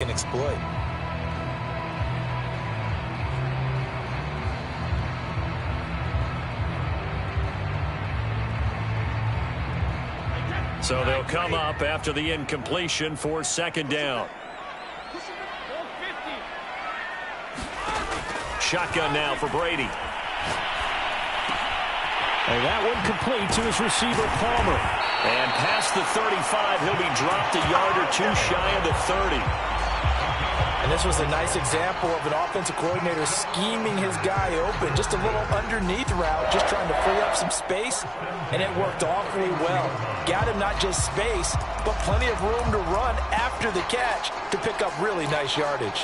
can exploit. So they'll come up after the incompletion for second down. Shotgun now for Brady. And that one complete to his receiver, Palmer. And past the 35, he'll be dropped a yard or two shy of the 30. And this was a nice example of an offensive coordinator scheming his guy open. Just a little underneath route, just trying to free up some space, and it worked awfully well. Got him not just space, but plenty of room to run after the catch to pick up really nice yardage.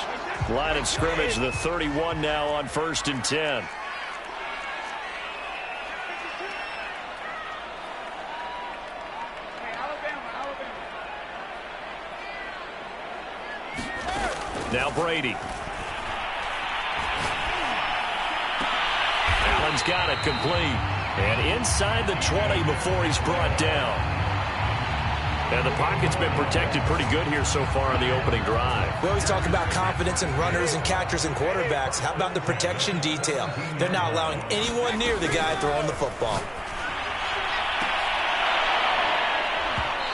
Line of scrimmage, the 31 now on 1st and 10. Now Brady. Allen's got it complete. And inside the 20 before he's brought down. And the pocket's been protected pretty good here so far on the opening drive. We always talk about confidence in runners and catchers and quarterbacks. How about the protection detail? They're not allowing anyone near the guy throwing the football.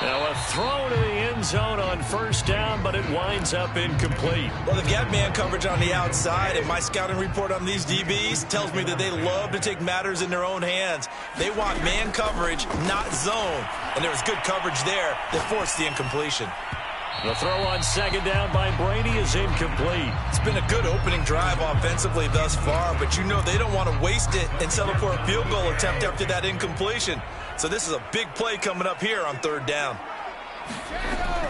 Now a throw to the end zone on 1st down, but it winds up incomplete. Well, they've got man coverage on the outside, and my scouting report on these DBs tells me that they love to take matters in their own hands. They want man coverage, not zone. And there was good coverage there that forced the incompletion. The throw on 2nd down by Brady is incomplete. It's been a good opening drive offensively thus far, but you know they don't want to waste it and settle for a field goal attempt after that incompletion. So this is a big play coming up here on 3rd down.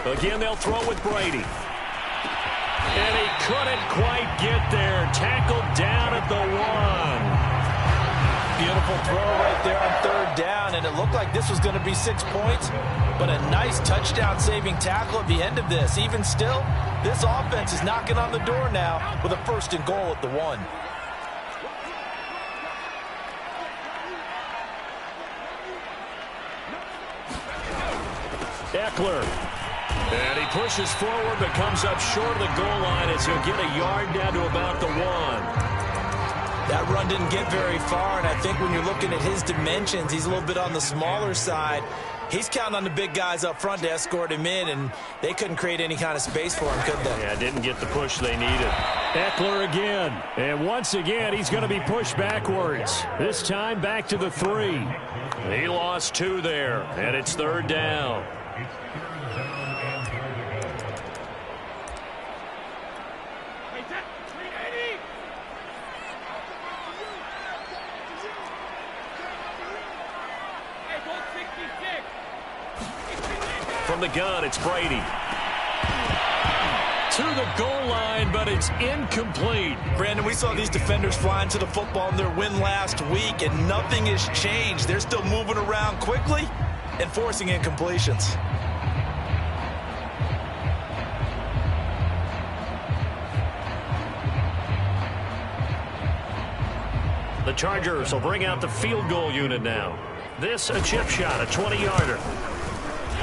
Again, they'll throw with Brady. And he couldn't quite get there. Tackled down at the 1. Beautiful throw right there on 3rd down, and it looked like this was going to be 6 points, but a nice touchdown-saving tackle at the end of this. Even still, this offense is knocking on the door now with a 1st and goal at the 1. Eckler. And he pushes forward, but comes up short of the goal line as he'll get a yard down to about the 1. That run didn't get very far, and I think when you're looking at his dimensions, he's a little bit on the smaller side. He's counting on the big guys up front to escort him in, and they couldn't create any kind of space for him, could they? Yeah, didn't get the push they needed. Eckler again. And once again, he's going to be pushed backwards. This time back to the 3. He lost 2 there, and it's 3rd down. From the gun, it's Brady. To the goal line, but it's incomplete. Brandon, we saw these defenders flying to the football in their win last week, and nothing has changed. They're still moving around quickly and forcing incompletions. The Chargers will bring out the field goal unit now. This a chip shot, a 20-yarder.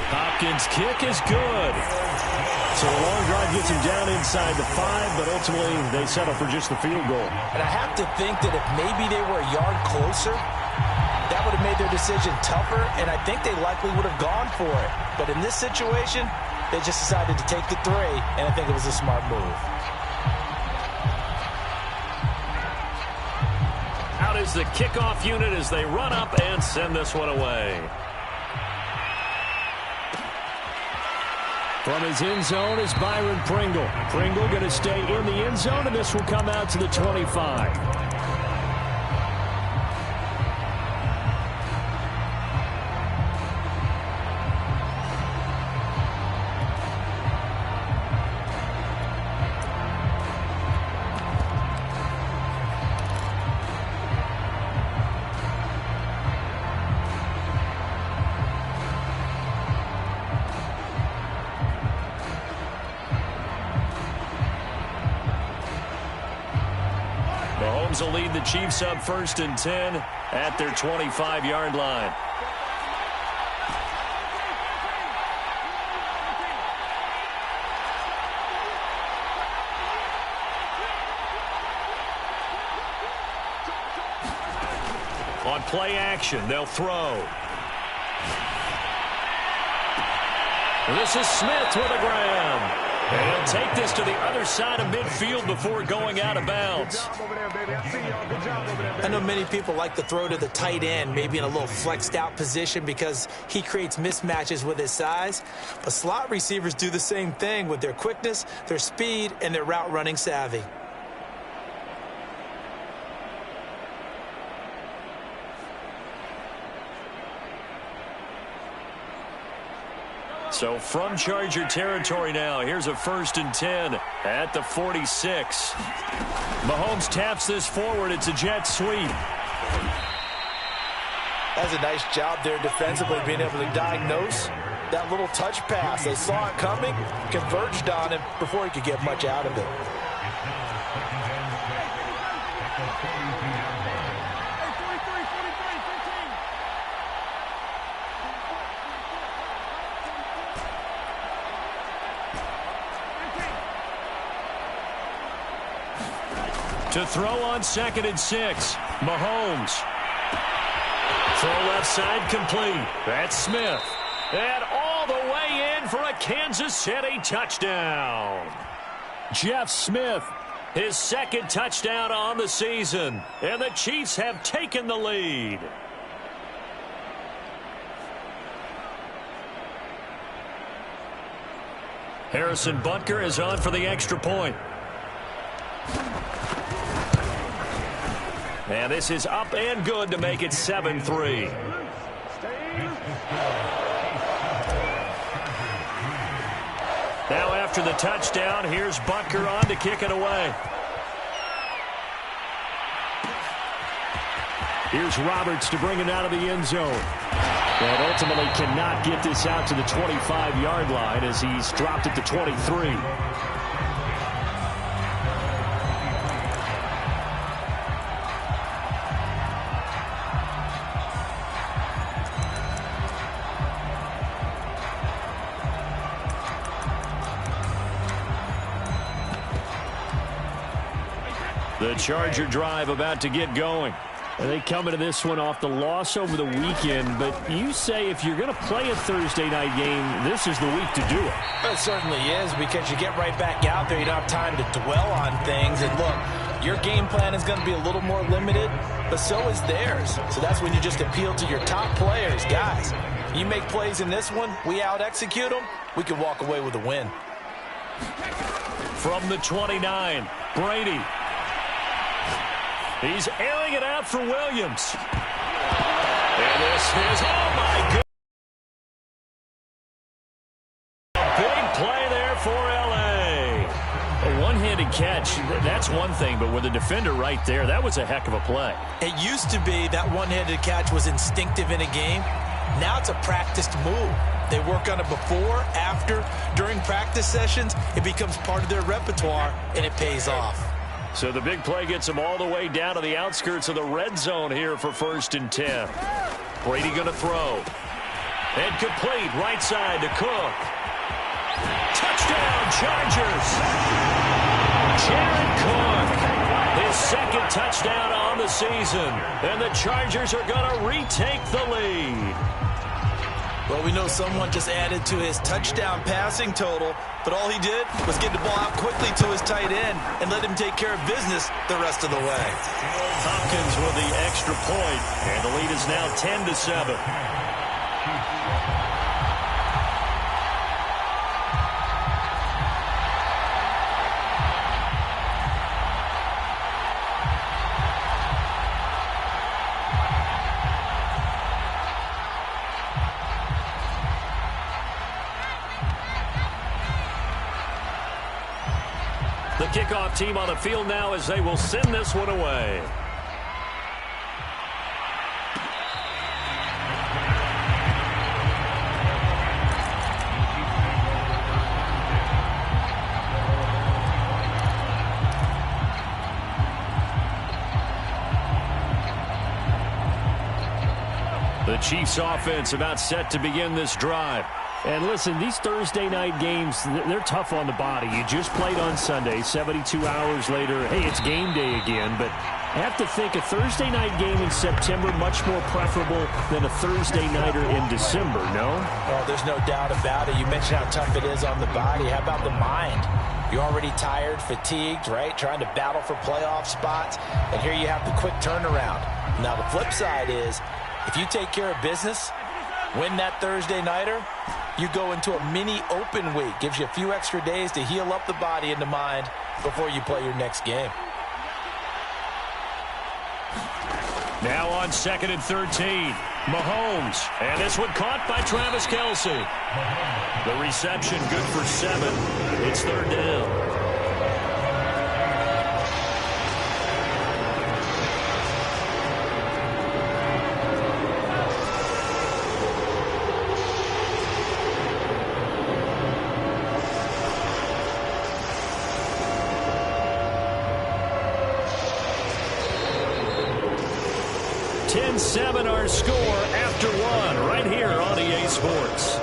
Hopkins' kick is good. So a long drive gets him down inside the 5, but ultimately they settle for just the field goal. And I have to think that if maybe they were a yard closer, that would have made their decision tougher, and I think they likely would have gone for it. But in this situation, they just decided to take the 3, and I think it was a smart move. Out is the kickoff unit as they run up and send this one away. From his end zone is Byron Pringle. Pringle going to stay in the end zone, and this will come out to the 25. Mahomes will lead the Chiefs up 1st and 10 at their 25-yard line. On play action, they'll throw. This is Smith with a grab. And he'll take this to the other side of midfield before going out of bounds. I know many people like to throw to the tight end, maybe in a little flexed out position because he creates mismatches with his size. But slot receivers do the same thing with their quickness, their speed, and their route running savvy. So from Charger territory now, here's a 1st and 10 at the 46. Mahomes taps this forward. It's a jet sweep. That's a nice job there defensively, being able to diagnose that little touch pass. They saw it coming, converged on him before he could get much out of it. To throw on 2nd and 6. Mahomes. Throw left side complete. That's Smith. And all the way in for a Kansas City touchdown. Jeff Smith, his 2nd touchdown on the season. And the Chiefs have taken the lead. Harrison Butker is on for the extra point. And this is up and good to make it 7-3. Now after the touchdown, here's Butker on to kick it away. Here's Roberts to bring it out of the end zone. And ultimately cannot get this out to the 25-yard line as he's dropped it to 23. The Charger drive about to get going. They come into this one off the loss over the weekend, but you say if you're going to play a Thursday night game, this is the week to do it. It certainly is, because you get right back out there. You don't have time to dwell on things. And look, your game plan is going to be a little more limited, but so is theirs. So that's when you just appeal to your top players. Guys, you make plays in this one, we out-execute them, we can walk away with a win. From the 29, Brady. He's airing it out for Williams. And this is, oh my goodness. A big play there for L.A. A one-handed catch, that's one thing, but with a defender right there, that was a heck of a play. It used to be that one-handed catch was instinctive in a game. Now it's a practiced move. They work on it before, after, during practice sessions. It becomes part of their repertoire, and it pays off. So the big play gets him all the way down to the outskirts of the red zone here for 1st and 10. Brady going to throw. And complete right side to Cook. Touchdown, Chargers. Jared Cook, his 2nd touchdown on the season. And the Chargers are going to retake the lead. Well, we know someone just added to his touchdown passing total, but all he did was get the ball out quickly to his tight end and let him take care of business the rest of the way. Hopkins with the extra point, and the lead is now 10-7. The kickoff team on the field now as they will send this one away. The Chiefs offense about set to begin this drive. And listen, these Thursday night games, they're tough on the body. You just played on Sunday, 72 hours later. Hey, it's game day again, but I have to think a Thursday night game in September much more preferable than a Thursday nighter in December, no? Well, there's no doubt about it. You mentioned how tough it is on the body. How about the mind? You're already tired, fatigued, right? Trying to battle for playoff spots. And here you have the quick turnaround. Now, the flip side is, if you take care of business, win that Thursday nighter, you go into a mini open week. Gives you a few extra days to heal up the body and the mind before you play your next game. Now on 2nd and 13, Mahomes. And this one caught by Travis Kelce. The reception good for 7. It's 3rd down. Our score after 1 right here on EA Sports.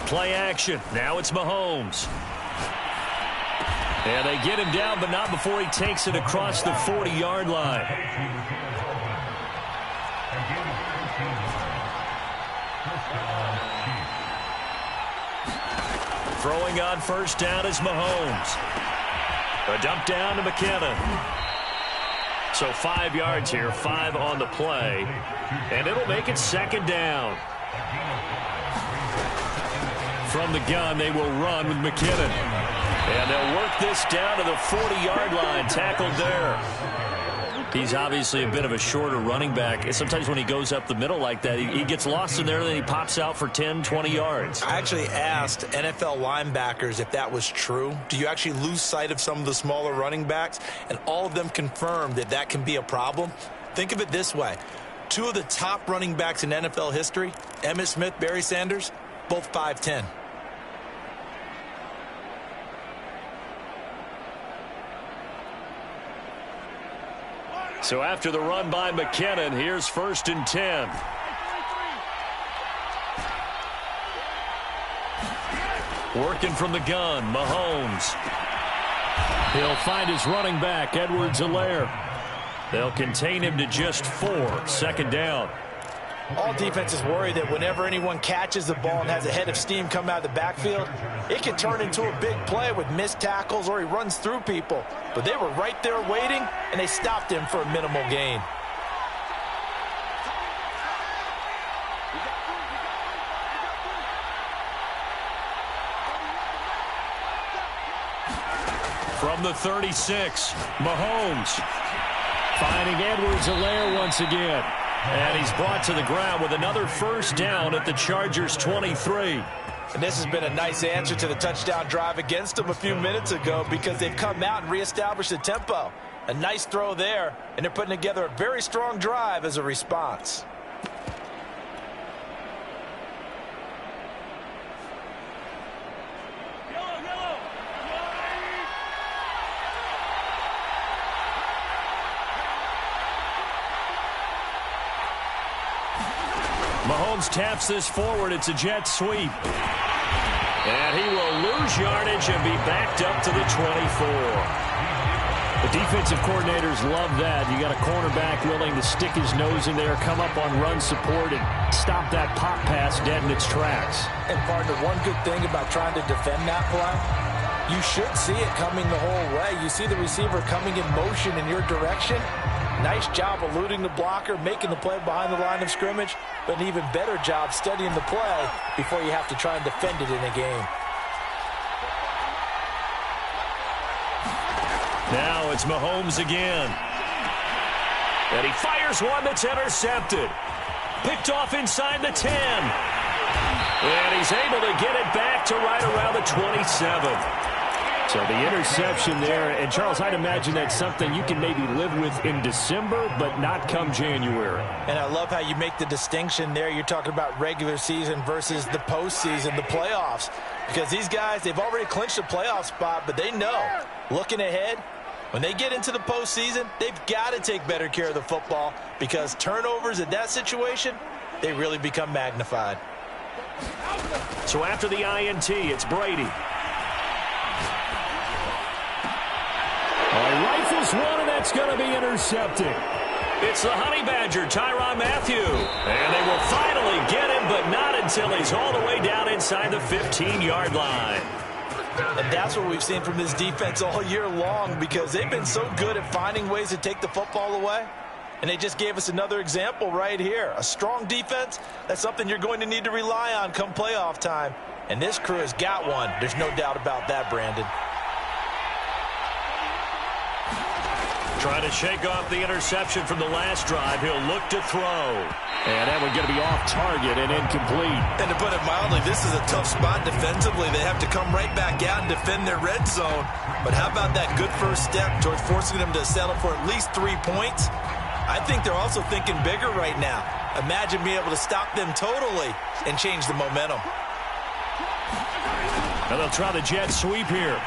Play action. Now it's Mahomes. And they get him down, but not before he takes it across the 40-yard line. Throwing on 1st down is Mahomes. A dump down to McKinnon. So 5 yards here, 5 on the play. And it'll make it 2nd down. From the gun, they will run with McKinnon. And they'll work this down to the 40-yard line, tackled there. He's obviously a bit of a shorter running back. Sometimes when he goes up the middle like that, he gets lost in there, and then he pops out for 10, 20 yards. I actually asked NFL linebackers if that was true. Do you actually lose sight of some of the smaller running backs? And all of them confirmed that that can be a problem. Think of it this way. 2 of the top running backs in NFL history, Emmitt Smith, Barry Sanders, both 5'10". So after the run by McKinnon, here's 1st and 10. Working from the gun, Mahomes. He'll find his running back, Edwards-Helaire. They'll contain him to just 4, 2nd down. All defenses worry that whenever anyone catches the ball and has a head of steam come out of the backfield, it can turn into a big play with missed tackles or he runs through people. But they were right there waiting, and they stopped him for a minimal gain. From the 36, Mahomes. Finding Edwards-Helaire once again. And he's brought to the ground with another 1st down at the Chargers' 23. And this has been a nice answer to the touchdown drive against them a few minutes ago because they've come out and reestablished the tempo. A nice throw there, and they're putting together a very strong drive as a response. Mahomes taps this forward. It's a jet sweep. And he will lose yardage and be backed up to the 24. The defensive coordinators love that. You got a cornerback willing to stick his nose in there, come up on run support, and stop that pop pass dead in its tracks. And, partner, one good thing about trying to defend that play, you should see it coming the whole way. You see the receiver coming in motion in your direction. Nice job eluding the blocker, making the play behind the line of scrimmage, but an even better job studying the play before you have to try and defend it in a game. Now it's Mahomes again. And he fires one that's intercepted. Picked off inside the 10. And he's able to get it back to right around the 27. So the interception there, and Charles, I'd imagine that's something you can maybe live with in December, but not come January. And I love how you make the distinction there. You're talking about regular season versus the postseason, the playoffs. Because these guys, they've already clinched a playoff spot, but they know, looking ahead, when they get into the postseason, they've got to take better care of the football because turnovers in that situation, they really become magnified. So after the INT, it's Brady. Rifles one, and that's going to be intercepted. It's the Honey Badger, Tyrann Mathieu. And they will finally get him, but not until he's all the way down inside the 15-yard line. And that's what we've seen from this defense all year long because they've been so good at finding ways to take the football away. And they just gave us another example right here. A strong defense, that's something you're going to need to rely on come playoff time. And this crew has got one. There's no doubt about that, Brandon. Trying to shake off the interception from the last drive. He'll look to throw. And that one's going to be off target and incomplete. And to put it mildly, this is a tough spot defensively. They have to come right back out and defend their red zone. But how about that good first step towards forcing them to settle for at least 3 points? I think they're also thinking bigger right now. Imagine being able to stop them totally and change the momentum. And they'll try the jet sweep here.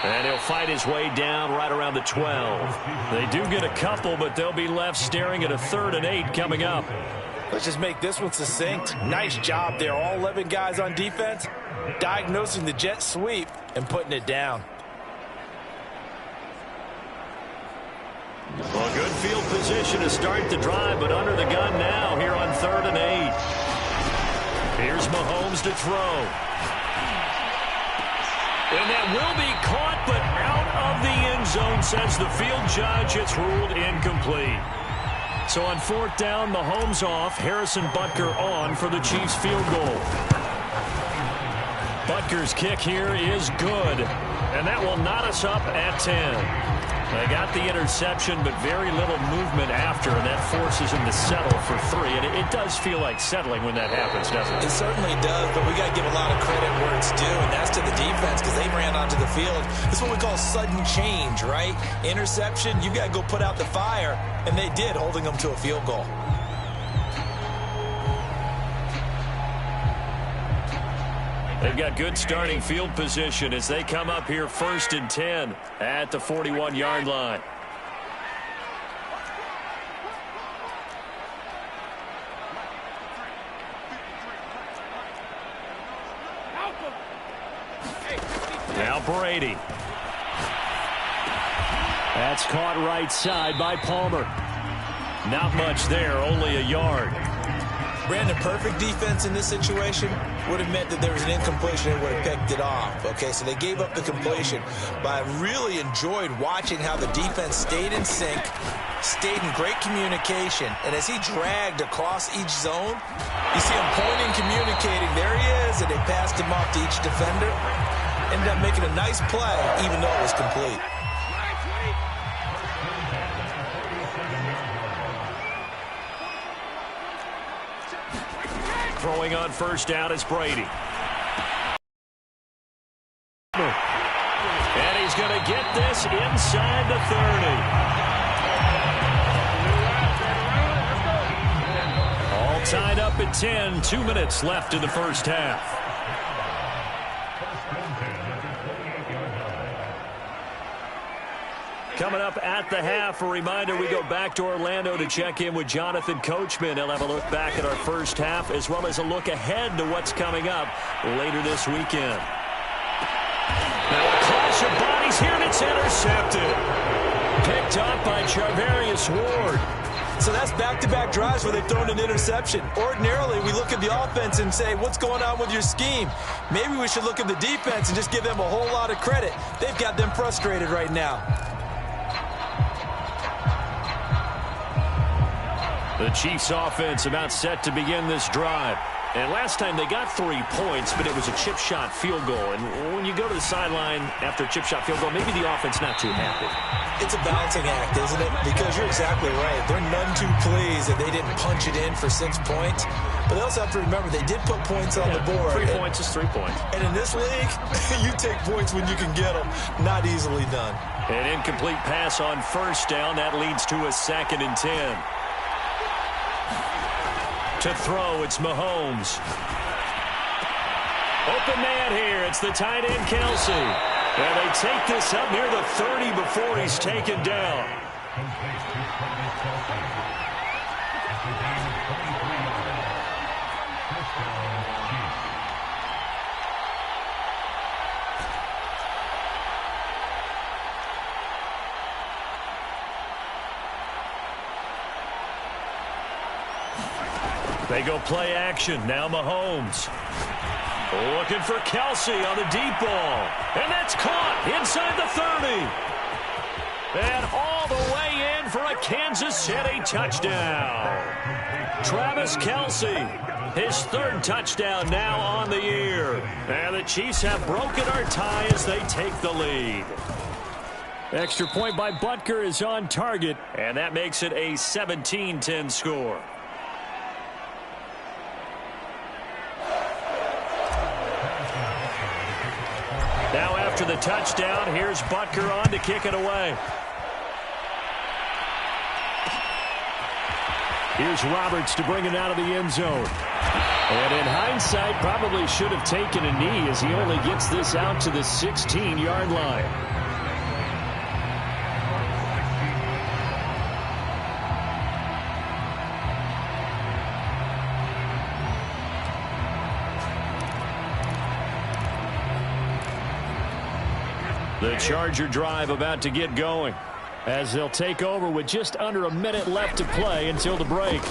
And he'll fight his way down right around the 12. They do get a couple, but they'll be left staring at a 3rd and 8 coming up. Let's just make this one succinct. Nice job there. All 11 guys on defense diagnosing the jet sweep and putting it down. Well, good field position to start the drive, but under the gun now here on 3rd and 8. Here's Mahomes to throw. And that will be caught, but out of the end zone, says the field judge. It's ruled incomplete. So on 4th down, Mahomes off. Harrison Butker on for the Chiefs field goal. Butker's kick here is good. And that will knot us up at 10. They got the interception, but very little movement after, and that forces him to settle for 3. And it does feel like settling when that happens, doesn't it? It certainly does, but we got to give a lot of credit where it's due, and that's to the defense because they ran onto the field. This is what we call sudden change, right? Interception, you got to go put out the fire, and they did, holding them to a field goal. They've got good starting field position as they come up here 1st and 10 at the 41-yard line. Now Brady. That's caught right side by Palmer. Not much there, only a yard. Brandon, perfect defense in this situation would have meant that there was an incompletion and would have picked it off. Okay, so they gave up the completion. But I really enjoyed watching how the defense stayed in sync, stayed in great communication. And as he dragged across each zone, you see him pointing, communicating. There he is, and they passed him off to each defender. Ended up making a nice play, even though it was complete. Throwing on 1st down is Brady. And he's going to get this inside the 30. All tied up at 10. 2 minutes left in the first half. Coming up at the half, a reminder, we go back to Orlando to check in with Jonathan Coachman. He'll have a look back at our first half as well as a look ahead to what's coming up later this weekend. Now a clash of bodies here, and it's intercepted. Picked up by Charvarius Ward. So that's back-to-back drives where they've thrown an interception. Ordinarily, we look at the offense and say, what's going on with your scheme? Maybe we should look at the defense and just give them a whole lot of credit. They've got them frustrated right now. The Chiefs offense about set to begin this drive. And last time they got 3 points, but it was a chip shot field goal. And when you go to the sideline after a chip shot field goal, maybe the offense not too happy. It's a balancing act, isn't it? Because you're exactly right. They're none too pleased that they didn't punch it in for 6 points. But they also have to remember they did put points on the board. 3 points is 3 points. And in this league, you take points when you can get them. Not easily done. An incomplete pass on first down. That leads to a 2nd and 10. To throw, it's Mahomes. Open man here. It's the tight end, Kelce. And they take this up near the 30 before he's taken down. They go play action. Now Mahomes. Looking for Kelce on the deep ball. And that's caught inside the 30. And all the way in for a Kansas City touchdown. Travis Kelce, his 3rd touchdown now on the year. And the Chiefs have broken our tie as they take the lead. Extra point by Butker is on target. And that makes it a 17-10 score. Now after the touchdown, here's Butker on to kick it away. Here's Roberts to bring it out of the end zone. And in hindsight, probably should have taken a knee as he only gets this out to the 16-yard line. The Charger drive about to get going as they'll take over with just under a minute left to play until the break.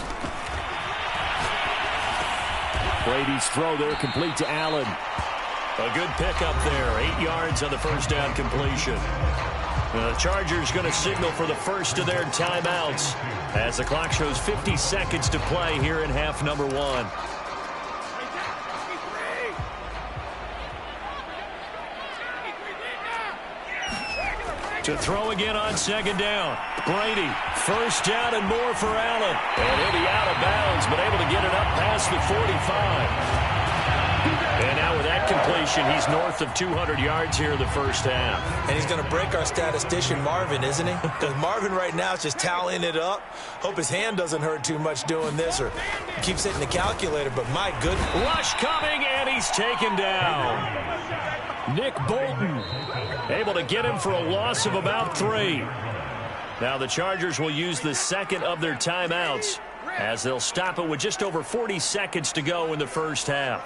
Brady's throw there complete to Allen. A good pickup there. 8 yards on the first down completion. The Chargers going to signal for the first of their timeouts as the clock shows 50 seconds to play here in half number 1. To throw again on 2nd down. Brady, first down and more for Allen. And he'll be out of bounds, but able to get it up past the 45. And now with that completion, he's north of 200 yards here in the first half. And he's going to break our statistician, Marvin, isn't he? Because Marvin right now is just tallying it up. Hope his hand doesn't hurt too much doing this or keeps hitting the calculator, but my goodness. Rush coming, and he's taken down. Nick Bolton able to get him for a loss of about 3. Now the Chargers will use the second of their timeouts as they'll stop it with just over 40 seconds to go in the first half.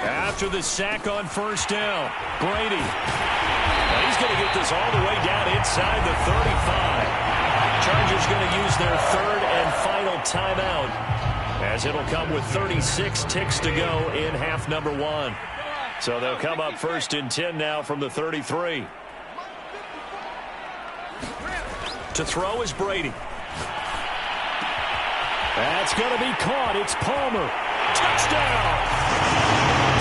After the sack on first down, Brady. And he's going to get this all the way down inside the 35. Chargers going to use their 3rd and final timeout as it'll come with 36 ticks to go in half number 1. So they'll come up 1st and 10 now from the 33. To throw is Brady. That's going to be caught. It's Palmer. Touchdown!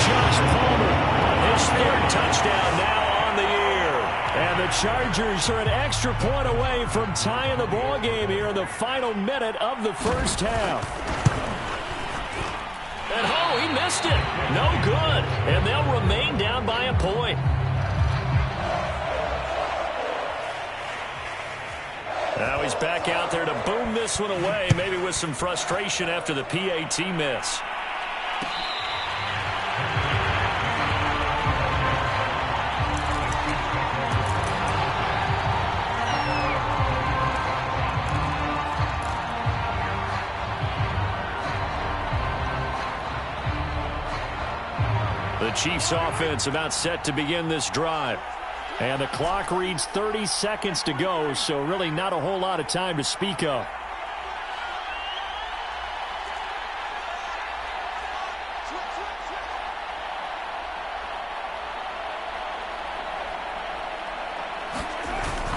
Josh Palmer, his 3rd touchdown now on the year. And the Chargers are an extra point away from tying the ball game here in the final minute of the first half. And oh, he missed it. No good. And they'll remain down by a point. Now he's back out there to boom this one away, maybe with some frustration after the PAT miss. The Chiefs offense about set to begin this drive. And the clock reads 30 seconds to go, so really not a whole lot of time to speak of.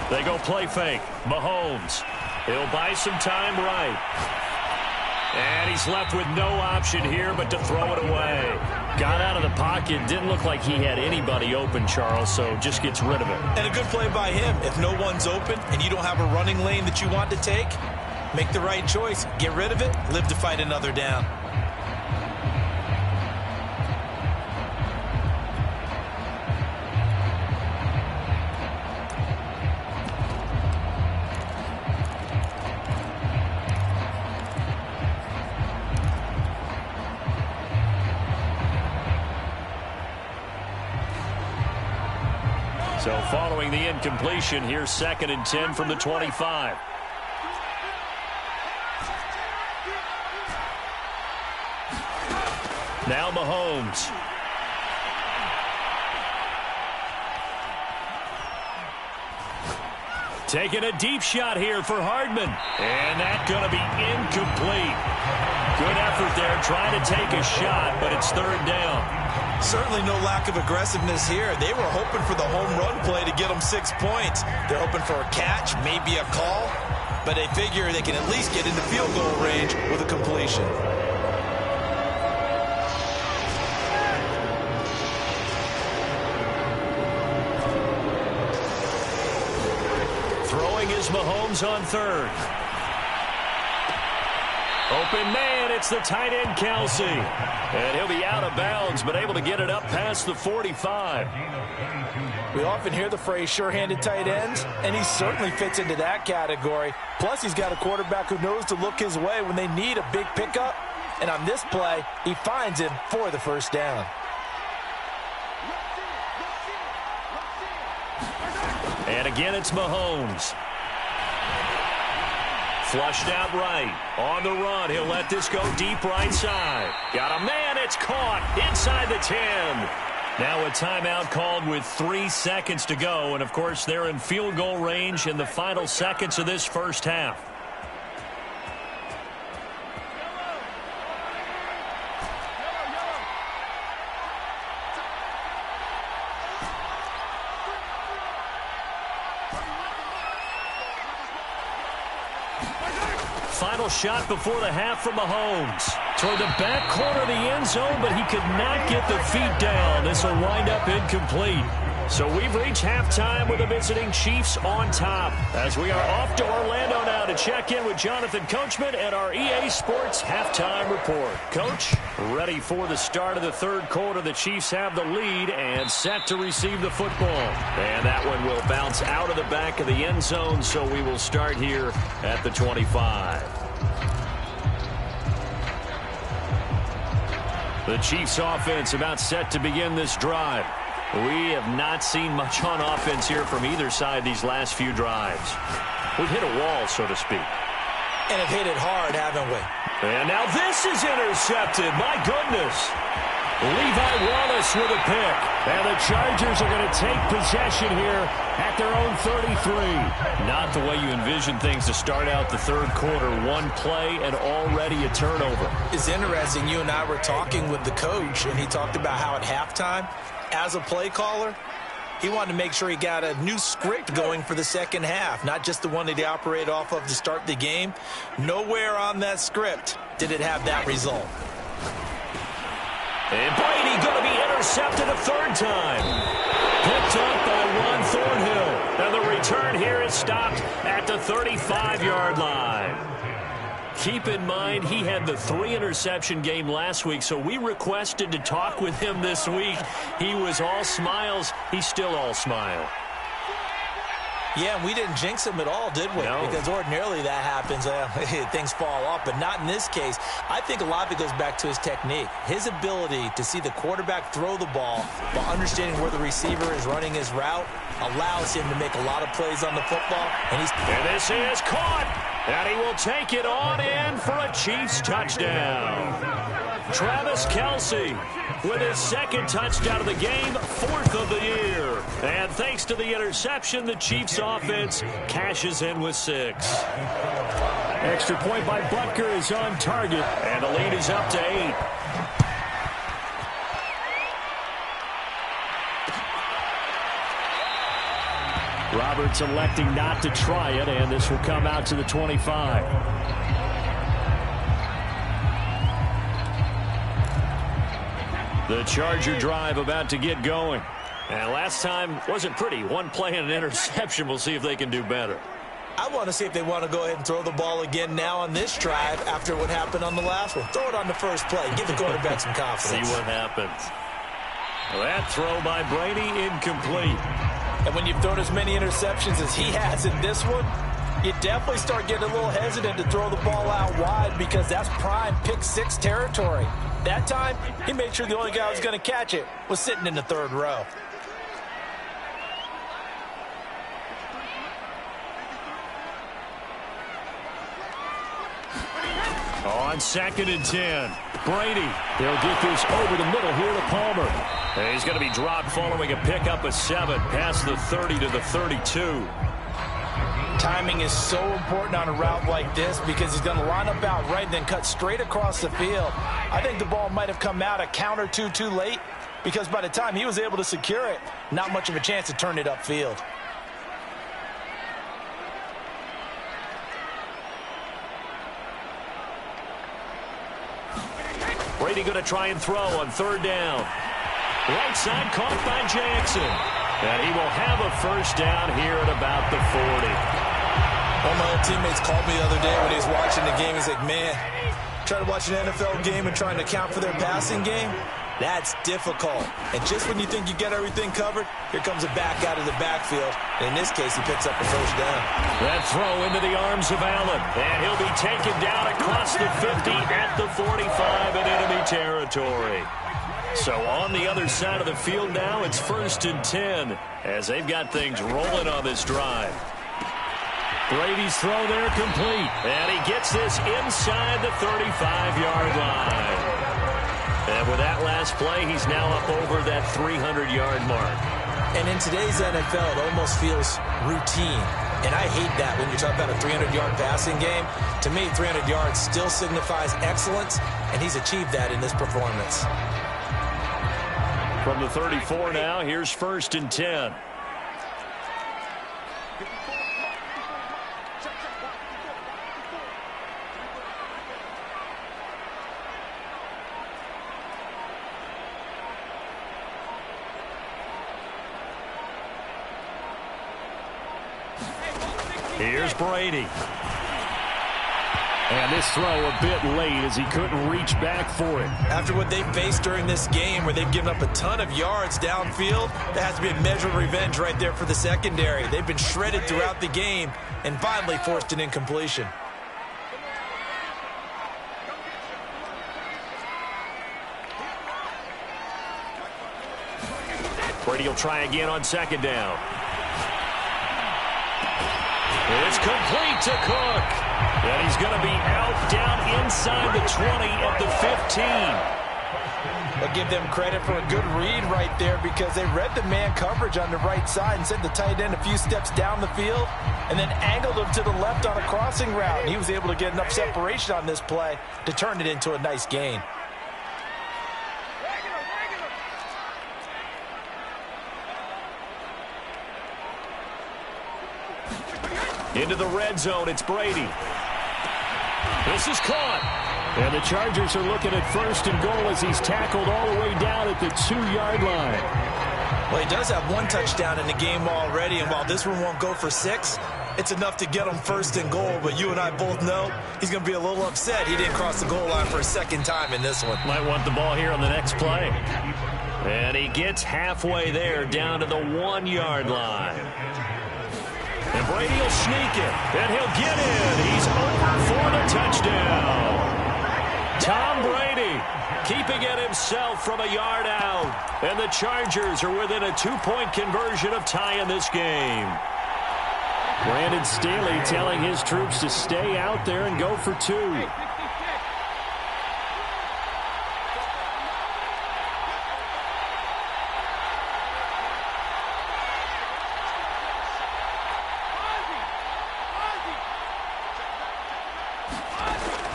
They go play fake. Mahomes. He'll buy some time right. And he's left with no option here but to throw it away. Got out of the pocket. Didn't look like he had anybody open, Charles, so just gets rid of it. And a good play by him. If no one's open and you don't have a running lane that you want to take, make the right choice. Get rid of it. Live to fight another down. So following the incompletion, here's 2nd and 10 from the 25. Now Mahomes. Taking a deep shot here for Hardman. And that's going to be incomplete. Good effort there trying to take a shot, but it's 3rd down. Certainly no lack of aggressiveness here. They were hoping for the home run play to get them 6 points. They're hoping for a catch, maybe a call, but they figure they can at least get into field goal range with a completion. Throwing is Mahomes on 3rd. Open man, it's the tight end, Kelsey. And he'll be out of bounds, but able to get it up past the 45. We often hear the phrase sure-handed tight ends, and he certainly fits into that category. Plus, he's got a quarterback who knows to look his way when they need a big pickup. And on this play, he finds him for the 1st down. And again, it's Mahomes. Flushed out right. On the run, he'll let this go deep right side. Got a man, it's caught inside the 10. Now a timeout called with 3 seconds to go. And, of course, they're in field goal range in the final seconds of this 1st half. Final shot before the half from Mahomes. Toward the back corner of the end zone, but he could not get the feet down. This will wind up incomplete. So we've reached halftime with the visiting Chiefs on top. As we are off to Orlando now to check in with Jonathan Coachman and our EA Sports Halftime Report. Coach, ready for the start of the 3rd quarter. The Chiefs have the lead and set to receive the football. And that one will bounce out of the back of the end zone, so we will start here at the 25. The Chiefs offense about set to begin this drive. We have not seen much on offense here from either side these last few drives. We've hit a wall, so to speak. And have hit it hard, haven't we? And now this is intercepted. My goodness. Levi Wallace with a pick. And the Chargers are going to take possession here at their own 33. Not the way you envision things to start out the 3rd quarter. One play and already a turnover. It's interesting. You and I were talking with the coach, and he talked about how at halftime, as a play caller, he wanted to make sure he got a new script going for the 2nd half, not just the one that he operated off of to start the game. Nowhere on that script did it have that result. And Brady going to be intercepted a 3rd time. Picked up by Juan Thornhill. And the return here is stopped at the 35-yard line. Keep in mind, he had the 3-interception game last week, so we requested to talk with him this week. He was all smiles. He's still all smile. Yeah, and we didn't jinx him at all, did we? No. Because ordinarily that happens. Things fall off, but not in this case. I think a lot of it goes back to his technique. His ability to see the quarterback throw the ball while understanding where the receiver is running his route allows him to make a lot of plays on the football. And this is caught. And he will take it on in for a Chiefs touchdown. Travis Kelce with his 2nd touchdown of the game, 4th of the year. And thanks to the interception, the Chiefs offense cashes in with 6. Extra point by Butker is on target, and the lead is up to 8. Roberts electing not to try it, and this will come out to the 25. The Charger drive about to get going. And last time wasn't pretty. One play and an interception. We'll see if they can do better. I want to see if they want to go ahead and throw the ball again now on this drive after what happened on the last one. Throw it on the first play. Give the quarterback some confidence. See what happens. That throw by Brady incomplete. And when you've thrown as many interceptions as he has in this one, you definitely start getting a little hesitant to throw the ball out wide because that's prime pick six territory. That time, he made sure the only guy who was going to catch it was sitting in the third row. On 2nd and 10, Brady. They'll get this over the middle here to Palmer. And he's going to be dropped following a pickup of 7 past the 30 to the 32. Timing is so important on a route like this because he's going to line up out right and then cut straight across the field. I think the ball might have come out a count or two too late because by the time he was able to secure it, not much of a chance to turn it upfield. Brady going to try and throw on 3rd down. Right side caught by Jackson. And he will have a first down here at about the 40. One of my old teammates called me the other day when he was watching the game. He's like, man, trying to watch an NFL game and trying to account for their passing game, that's difficult. And just when you think you get everything covered, here comes a back out of the backfield. And in this case, he picks up a first down. That throw into the arms of Allen. And he'll be taken down across the 50 at the 45 in enemy territory. So on the other side of the field now, it's 1st and 10 as they've got things rolling on this drive. Brady's throw there complete. And he gets this inside the 35-yard line. And with that last play, he's now up over that 300-yard mark. And in today's NFL, it almost feels routine. And I hate that when you talk about a 300-yard passing game. To me, 300 yards still signifies excellence, and he's achieved that in this performance. From the 34 now, here's 1st and 10. Here's Brady. And this throw a bit late as he couldn't reach back for it. After what they faced during this game where they've given up a ton of yards downfield, that has to be a measure of revenge right there for the secondary. They've been shredded throughout the game and finally forced an incompletion. Brady will try again on 2nd down. It's complete to Cook. And he's going to be out down inside the 20 at the 15. I'll give them credit for a good read right there because they read the man coverage on the right side and sent the tight end a few steps down the field and then angled him to the left on a crossing route. And he was able to get enough separation on this play to turn it into a nice gain. Into the red zone, it's Brady. This is caught. And the Chargers are looking at 1st and goal as he's tackled all the way down at the 2-yard line. Well, he does have 1 touchdown in the game already, and while this one won't go for 6, it's enough to get him 1st and goal. But you and I both know he's going to be a little upset he didn't cross the goal line for a 2nd time in this one. Might want the ball here on the next play. And he gets halfway there down to the 1-yard line. And Brady will sneak it, and he'll get in. He's over for the touchdown. Tom Brady keeping it himself from a yard out. And the Chargers are within a 2-point conversion of tying this game. Brandon Staley telling his troops to stay out there and go for 2.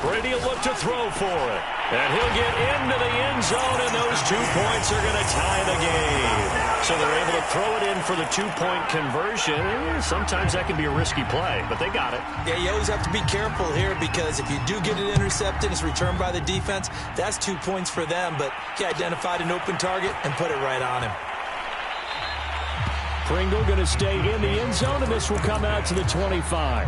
Brady will look to throw for it. And he'll get into the end zone, and those 2 points are going to tie the game. So they're able to throw it in for the two-point conversion. Sometimes that can be a risky play, but they got it. Yeah, you always have to be careful here because if you do get it intercepted, it's returned by the defense, that's 2 points for them. But he identified an open target and put it right on him. Pringle going to stay in the end zone, and this will come out to the 25.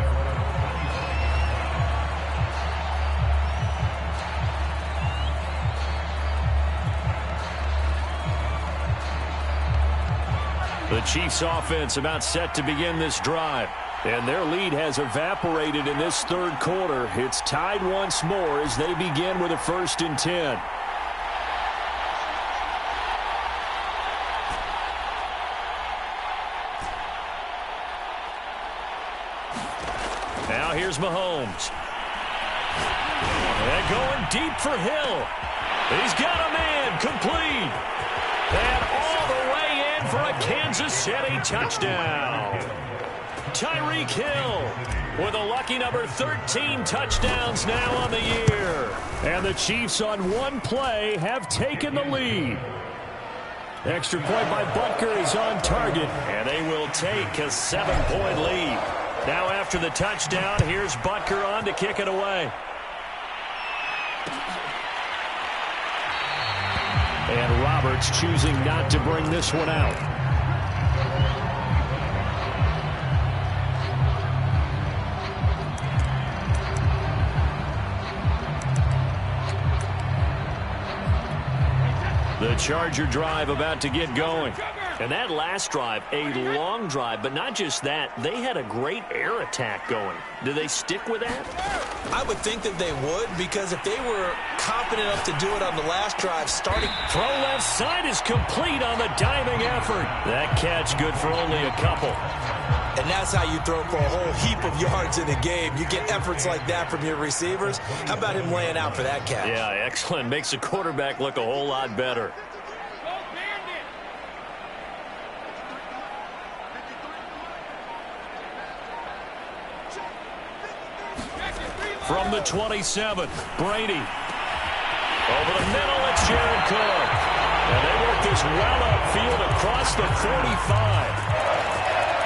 The Chiefs offense about set to begin this drive. And their lead has evaporated in this third quarter. It's tied once more as they begin with a 1st and 10. Now here's Mahomes. And going deep for Hill. He's got a man complete. And all the way in for a Kansas City touchdown. Tyreek Hill with a lucky number 13 touchdowns now on the year. And the Chiefs on one play have taken the lead. Extra point by Butker is on target. And they will take a 7-point lead. Now after the touchdown, here's Butker on to kick it away. And Roberts choosing not to bring this one out. The Charger drive about to get going. And that last drive, a long drive, but not just that. They had a great air attack going. Do they stick with that? I would think that they would, because if they were confident enough to do it on the last drive, starting... Throw left side is complete on the diving effort. That catch good for only a couple. And that's how you throw for a whole heap of yards in a game. You get efforts like that from your receivers. How about him laying out for that catch? Yeah, excellent. Makes the quarterback look a whole lot better. From the 27, Brady. Over the middle, it's Jared Cook. And they work this well upfield across the 45.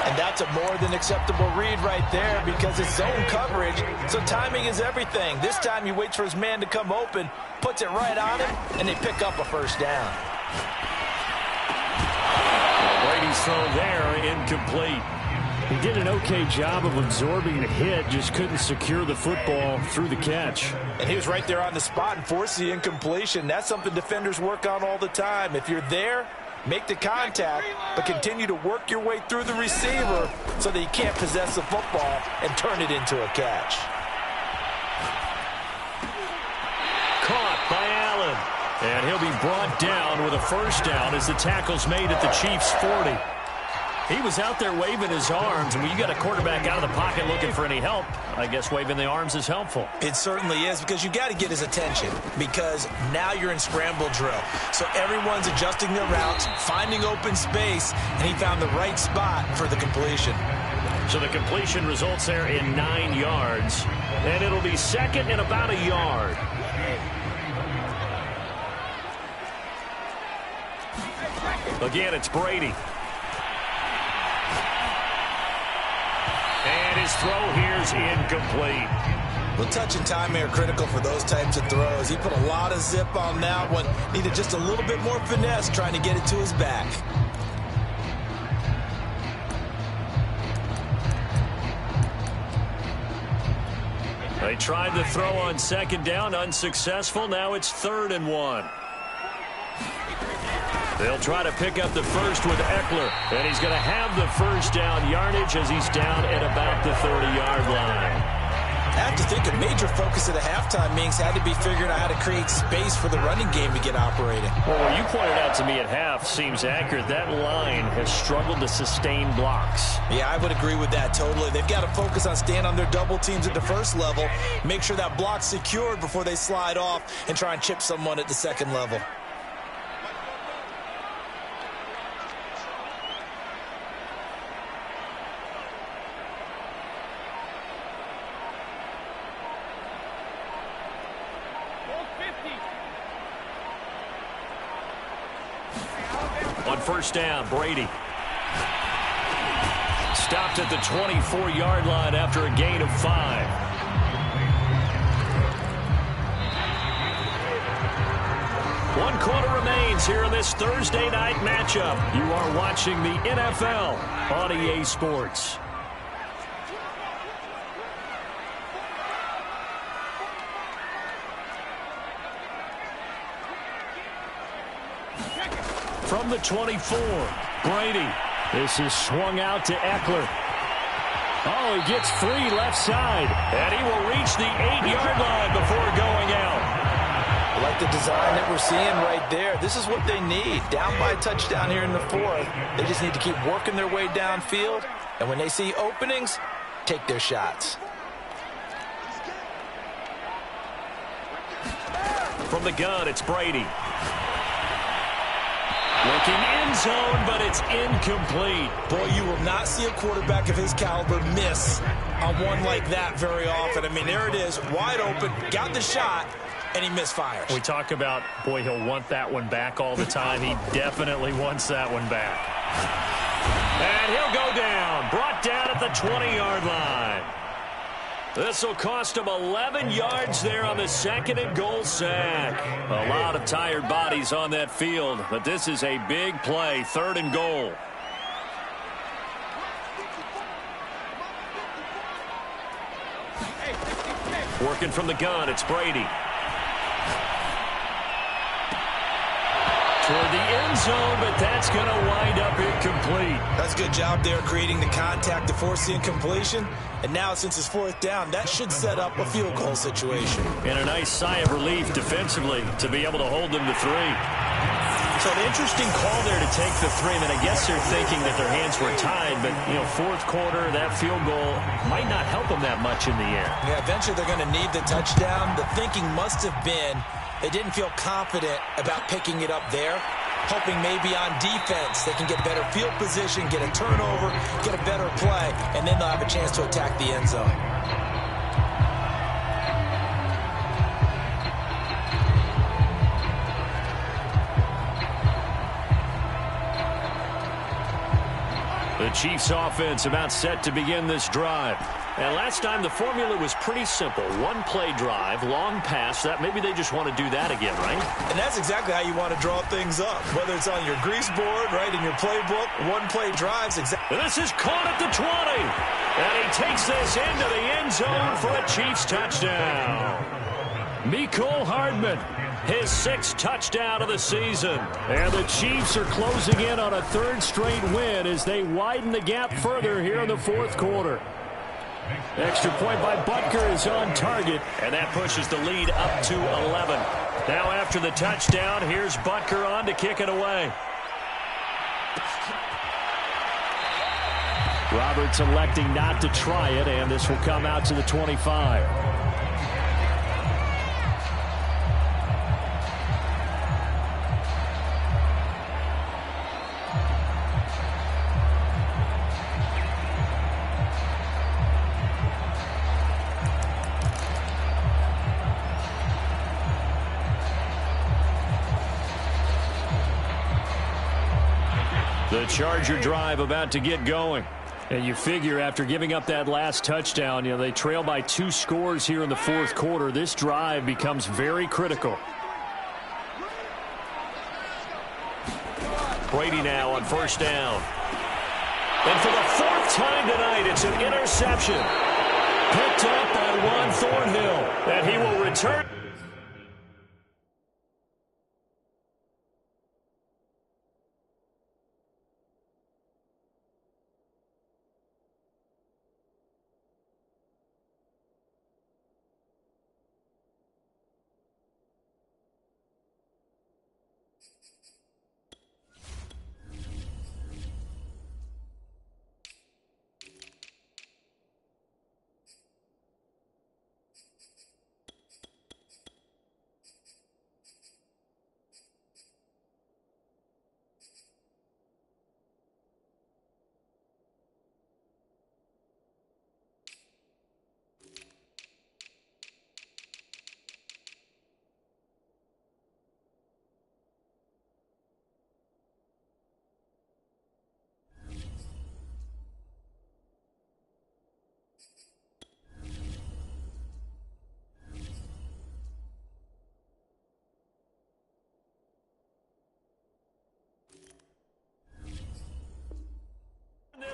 And that's a more than acceptable read right there because it's zone coverage, so timing is everything. This time he waits for his man to come open, puts it right on him, and they pick up a first down. Brady's throw there, incomplete. He did an okay job of absorbing the hit, just couldn't secure the football through the catch. And he was right there on the spot and forced the incompletion. That's something defenders work on all the time. If you're there, make the contact, but continue to work your way through the receiver so that you can't possess the football and turn it into a catch. Caught by Allen. And he'll be brought down with a first down as the tackle's made at the Chiefs' 40. He was out there waving his arms, and when you got a quarterback out of the pocket looking for any help, I guess waving the arms is helpful. It certainly is, because you got to get his attention, because now you're in scramble drill. So everyone's adjusting their routes, finding open space, and he found the right spot for the completion. So the completion results there in 9 yards, and it'll be second and about a yard. Again, it's Brady. And his throw here's incomplete. Well, touch and time are critical for those types of throws. He put a lot of zip on that one. Needed just a little bit more finesse trying to get it to his back. They tried to throw on second down, unsuccessful. Now it's 3rd and 1. They'll try to pick up the first with Eckler, and he's going to have the first down yardage as he's down at about the 30-yard line. I have to think a major focus of the halftime meetings had to be figuring out how to create space for the running game to get operating. Well, what you pointed out to me at half seems accurate. That line has struggled to sustain blocks. Yeah, I would agree with that totally. They've got to focus on staying on their double teams at the first level, make sure that block's secured before they slide off and try and chip someone at the second level. On first down, Brady. Stopped at the 24-yard line after a gain of 5. One quarter remains here in this Thursday night matchup. You are watching the NFL on EA Sports. From the 24, Brady. This is swung out to Eckler. Oh, he gets free left side. And he will reach the 8-yard line before going out. I like the design that we're seeing right there. This is what they need. Down by a touchdown here in the 4th. They just need to keep working their way downfield. And when they see openings, take their shots. From the gun, it's Brady. Looking end zone, but it's incomplete. Boy, you will not see a quarterback of his caliber miss on one like that very often. I mean, there it is, wide open, got the shot, and he misfires. We talk about, boy, he'll want that one back all the time. He definitely wants that one back. And he'll go down, brought down at the 20-yard line. This will cost him 11 yards there on the 2nd and goal sack. A lot of tired bodies on that field, but this is a big play, 3rd and goal. Working from the gun, it's Brady. Toward the end zone, but that's going to wind up incomplete. That's a good job there creating the contact to force the incompletion. And now, since it's 4th down, that should set up a field goal situation. And a nice sigh of relief defensively to be able to hold them to 3. So an interesting call there to take the 3. I mean, I guess they're thinking that their hands were tied, but, 4th quarter, that field goal might not help them that much in the air. Yeah, eventually they're going to need the touchdown. The thinking must have been they didn't feel confident about picking it up there, hoping maybe on defense they can get better field position, get a turnover, get a better play, and then they'll have a chance to attack the end zone. The Chiefs offense about set to begin this drive. And last time the formula was pretty simple. One play drive, long pass. That maybe they just want to do that again, right? And that's exactly how you want to draw things up. Whether it's on your grease board, right, in your playbook, one play drives. This is caught at the 20. And he takes this into the end zone for a Chiefs touchdown. Mecole Hardman, his 6th touchdown of the season. And the Chiefs are closing in on a 3rd straight win as they widen the gap further here in the 4th quarter. Extra point by Butker is on target, and that pushes the lead up to 11. Now after the touchdown, here's Butker on to kick it away. Roberts electing not to try it, and this will come out to the 25. The Charger drive about to get going. And you figure after giving up that last touchdown, they trail by 2 scores here in the 4th quarter. This drive becomes very critical. Brady now on first down. And for the 4th time tonight, it's an interception. Picked up by Juan Thornhill. And he will return.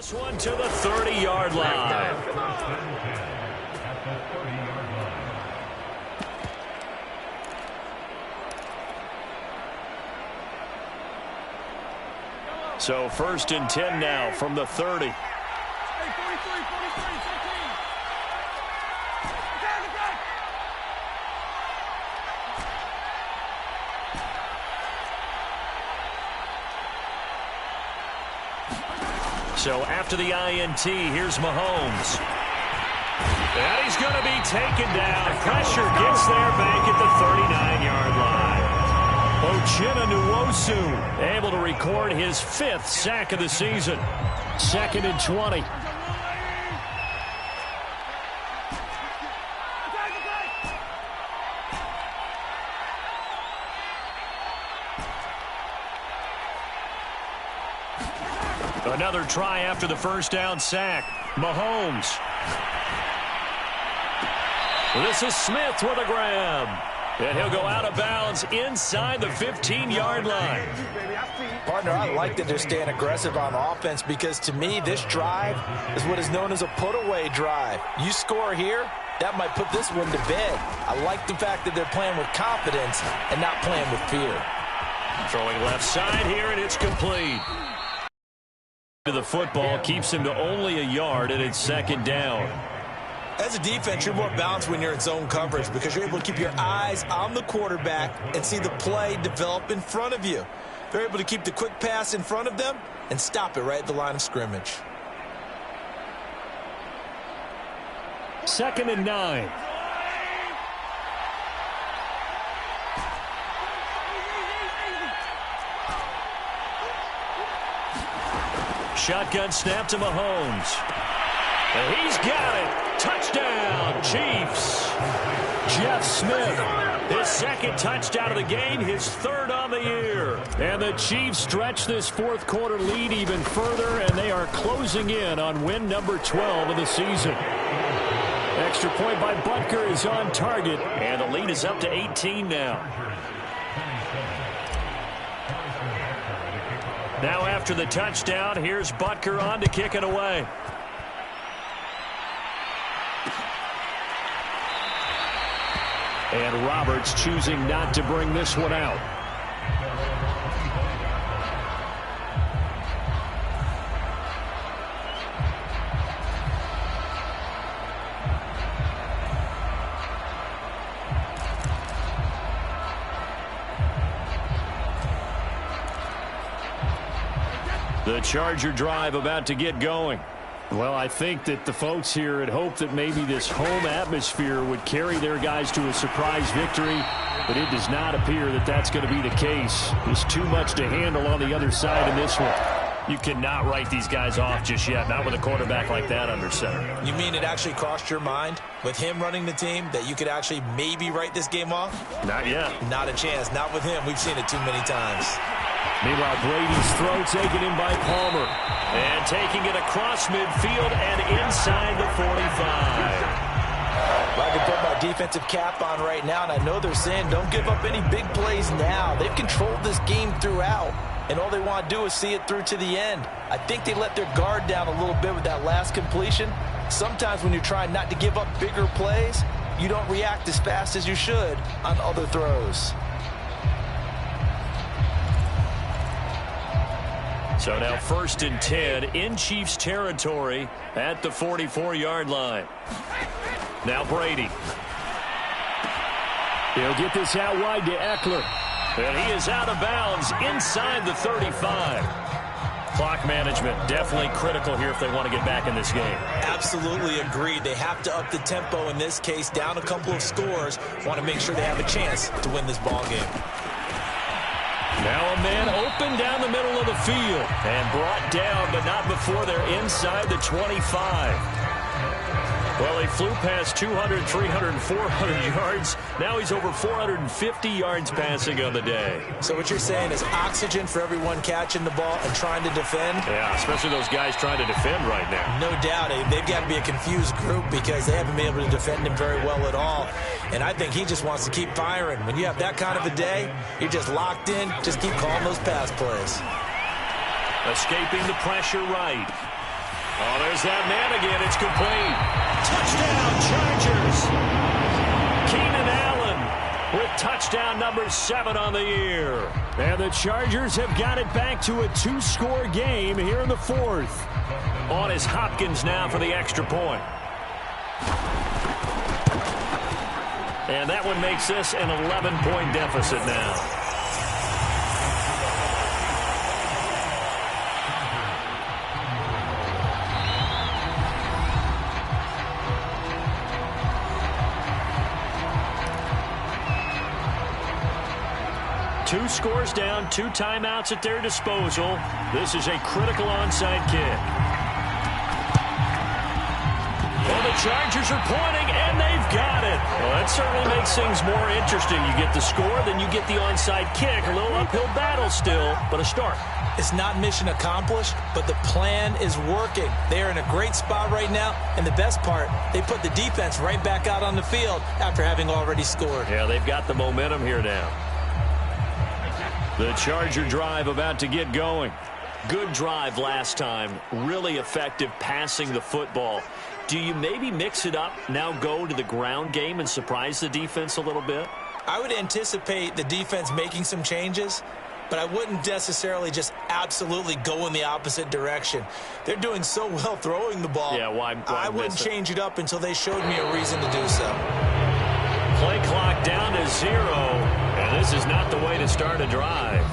This one to the 30-yard line. So 1st and 10 now from the 30. So after the INT, here's Mahomes. And he's going to be taken down. Pressure gets there back at the 39-yard line. Uchenna Nwosu able to record his 5th sack of the season. 2nd and 20. Another try after the 1st down sack. Mahomes. This is Smith with a grab. And he'll go out of bounds inside the 15-yard line. Partner, I like that they're staying aggressive on offense because to me, this drive is what is known as a put-away drive. You score here, that might put this one to bed. I like the fact that they're playing with confidence and not playing with fear. Throwing left side here, and it's complete. The football keeps him to only a yard, and it's 2nd down. As a defense, you're more balanced when you're in zone coverage because you're able to keep your eyes on the quarterback and see the play develop in front of you. They're able to keep the quick pass in front of them and stop it right at the line of scrimmage. 2nd and 9. Shotgun snap to Mahomes. And he's got it. Touchdown, Chiefs. Jeff Smith, his 2nd touchdown of the game, his 3rd on the year. And the Chiefs stretch this 4th quarter lead even further, and they are closing in on win number 12 of the season. Extra point by Butker is on target, and the lead is up to 18 now. Now after the touchdown, here's Butker on to kick it away. And Roberts choosing not to bring this one out. The Charger drive about to get going. Well, I think that the folks here had hoped that maybe this home atmosphere would carry their guys to a surprise victory, but it does not appear that that's going to be the case. There's too much to handle on the other side in this one. You cannot write these guys off just yet, not with a quarterback like that under center. You mean it actually crossed your mind with him running the team that you could actually maybe write this game off? Not yet. Not a chance. Not with him. We've seen it too many times. Meanwhile, Brady's throw taken in by Palmer. And taking it across midfield and inside the 45. Well, I can put my defensive cap on right now, and I know they're saying don't give up any big plays now. They've controlled this game throughout, and all they want to do is see it through to the end. I think they let their guard down a little bit with that last completion. Sometimes when you're trying not to give up bigger plays, you don't react as fast as you should on other throws. So now 1st and 10 in Chiefs territory at the 44-yard line. Now Brady. He'll get this out wide to Eckler. And he is out of bounds inside the 35. Clock management definitely critical here if they want to get back in this game. Absolutely agreed. They have to up the tempo in this case, down a couple of scores. Want to make sure they have a chance to win this ball game. Now a man open down the middle of the field and brought down, but not before they're inside the 25. Well, he flew past 200, 300, 400 yards. Now he's over 450 yards passing on the day. So what you're saying is oxygen for everyone catching the ball and trying to defend? Yeah, especially those guys trying to defend right now. No doubt. They've got to be a confused group because they haven't been able to defend him very well at all. And I think he just wants to keep firing. When you have that kind of a day, you're just locked in. Just keep calling those pass plays. Escaping the pressure right. Oh, there's that man again. It's complete. Touchdown, Chargers. Keenan Allen with touchdown number 7 on the year. And the Chargers have got it back to a 2-score game here in the 4th. On is Hopkins now for the extra point. And that one makes this an 11-point deficit now. Two scores down, 2 timeouts at their disposal. This is a critical onside kick. Well, the Chargers are pointing, and they've got it. Well, that certainly makes things more interesting. You get the score, then you get the onside kick. A little uphill battle still, but a start. It's not mission accomplished, but the plan is working. They are in a great spot right now, and the best part, they put the defense right back out on the field after having already scored. Yeah, they've got the momentum here now. The Charger drive about to get going. Good drive last time. Really effective passing the football. Do you maybe mix it up, now go to the ground game and surprise the defense a little bit? I would anticipate the defense making some changes, but I wouldn't necessarily just absolutely go in the opposite direction. They're doing so well throwing the ball. Yeah, why I wouldn't change it up until they showed me a reason to do so. Play clock down to 0. And this is not the way to start a drive.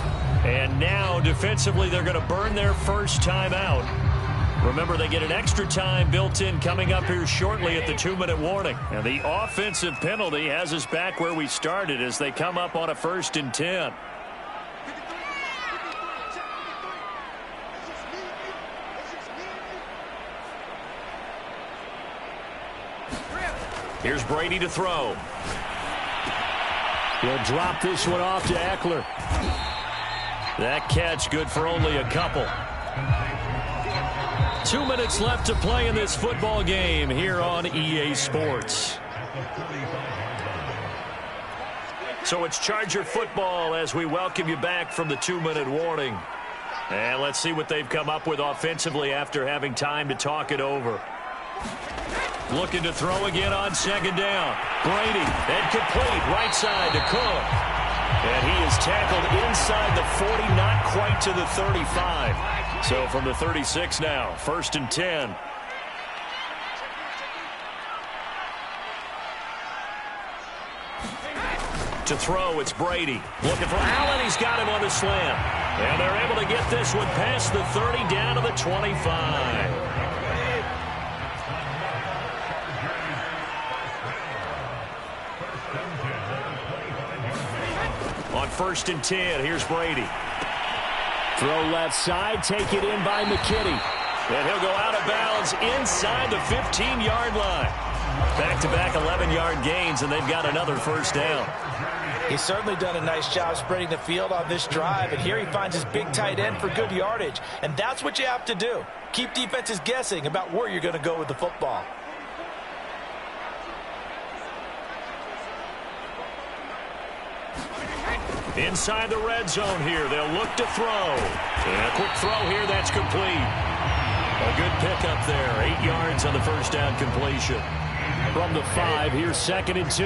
And now, defensively, they're going to burn their first timeout. Remember, they get an extra time built in coming up here shortly at the 2-minute warning. And the offensive penalty has us back where we started as they come up on a 1st and 10. Here's Brady to throw. He'll drop this one off to Eckler. That catch good for only a couple. 2 minutes left to play in this football game here on EA Sports. So it's Charger football as we welcome you back from the 2-minute warning. And let's see what they've come up with offensively after having time to talk it over. Looking to throw again on 2nd down. Brady, and complete, right side to Cook. And he is tackled inside the 40, not quite to the 35. So from the 36 now, 1st and 10. To throw, it's Brady. Looking for Allen, he's got him on the slant. And they're able to get this one past the 30 down to the 25. On 1st and 10, here's Brady. Throw left side, take it in by McKinney. And he'll go out of bounds inside the 15-yard line. Back-to-back 11-yard gains, and they've got another 1st down. He's certainly done a nice job spreading the field on this drive, and here he finds his big tight end for good yardage. And that's what you have to do. Keep defenses guessing about where you're going to go with the football. Inside the red zone here. They'll look to throw. And a quick throw here. That's complete. A good pickup there. 8 yards on the 1st down completion. From the 5, here's 2nd and 2.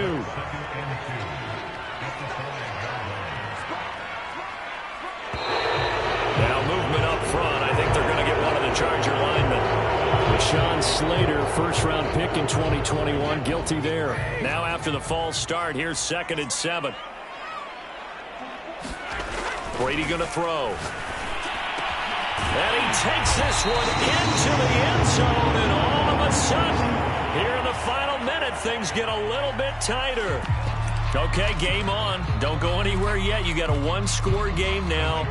Now movement up front. I think they're going to get one of the Charger linemen. Rashawn Slater, 1st-round pick in 2021, guilty there. Now after the false start, here's 2nd and 7. Brady going to throw. And he takes this one into the end zone, and all of a sudden, here in the final minute, things get a little bit tighter. Okay, game on. Don't go anywhere yet. You got a 1-score game now.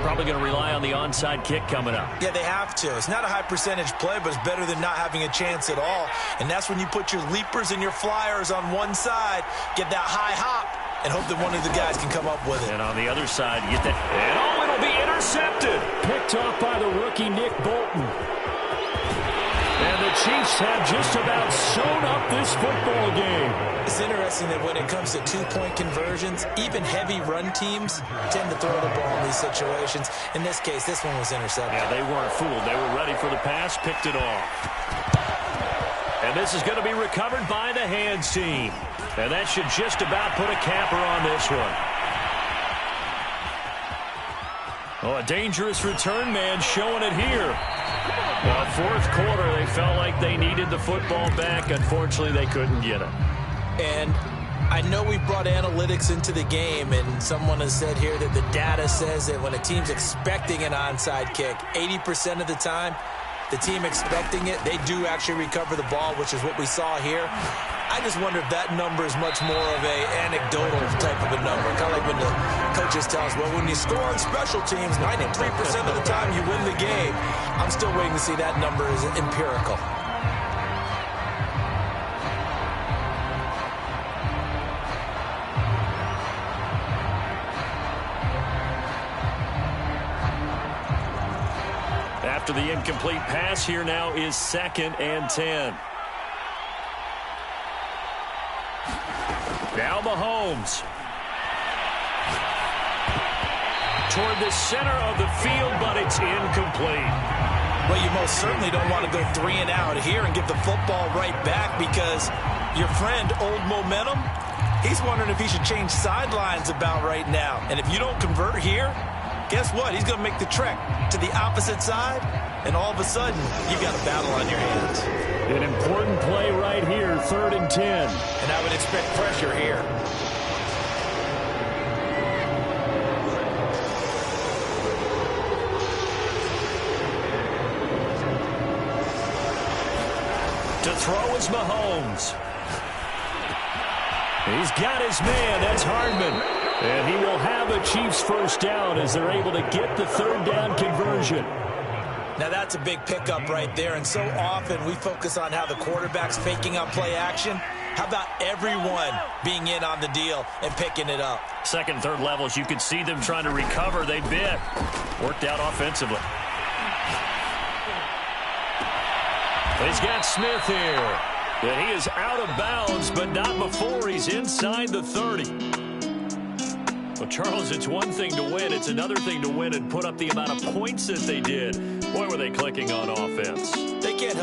Probably going to rely on the onside kick coming up. Yeah, they have to. It's not a high-percentage play, but it's better than not having a chance at all. And that's when you put your leapers and your flyers on one side, get that high hop, and hope that one of the guys can come up with it. And on the other side, you get that. And oh, it'll be intercepted. Picked off by the rookie Nick Bolton. And the Chiefs have just about sewn up this football game. It's interesting that when it comes to two-point conversions, even heavy run teams tend to throw the ball in these situations. In this case, this one was intercepted. Yeah, they weren't fooled. They were ready for the pass, picked it off. And this is going to be recovered by the hands team. And that should just about put a capper on this one. Oh, a dangerous return man showing it here. Well, fourth quarter, they felt like they needed the football back. Unfortunately, they couldn't get it. And I know we brought analytics into the game, and someone has said here that the data says that when a team's expecting an onside kick, 80% of the time, the team expecting it, they do actually recover the ball, which is what we saw here. I just wonder if that number is much more of a anecdotal type of a number. Kind of like when the coaches tell us, well, when you score on special teams, 93% of the time you win the game. I'm still waiting to see that number is empirical. After the incomplete pass, here now is 2nd and 10. Now Mahomes. Toward the center of the field, but it's incomplete. Well, you most certainly don't want to go 3 and out here and get the football right back, because your friend, Old Momentum, he's wondering if he should change sidelines about right now. And if you don't convert here, guess what? He's going to make the trek to the opposite side, and all of a sudden, you've got a battle on your hands. An important play right here, 3rd and 10. And I would expect pressure here. To throw is Mahomes. He's got his man. That's Hardman. And he will have a Chiefs first down as they're able to get the 3rd down conversion. Now, that's a big pickup right there, and so often we focus on how the quarterback's faking out play action. How about everyone being in on the deal and picking it up? Second, third levels, you could see them trying to recover. They bit. Worked out offensively. He's got Smith here. And he is out of bounds, but not before he's inside the 30. Well, Charles, it's one thing to win. It's another thing to win and put up the amount of points that they did. Boy, were they clicking on offense. They can't help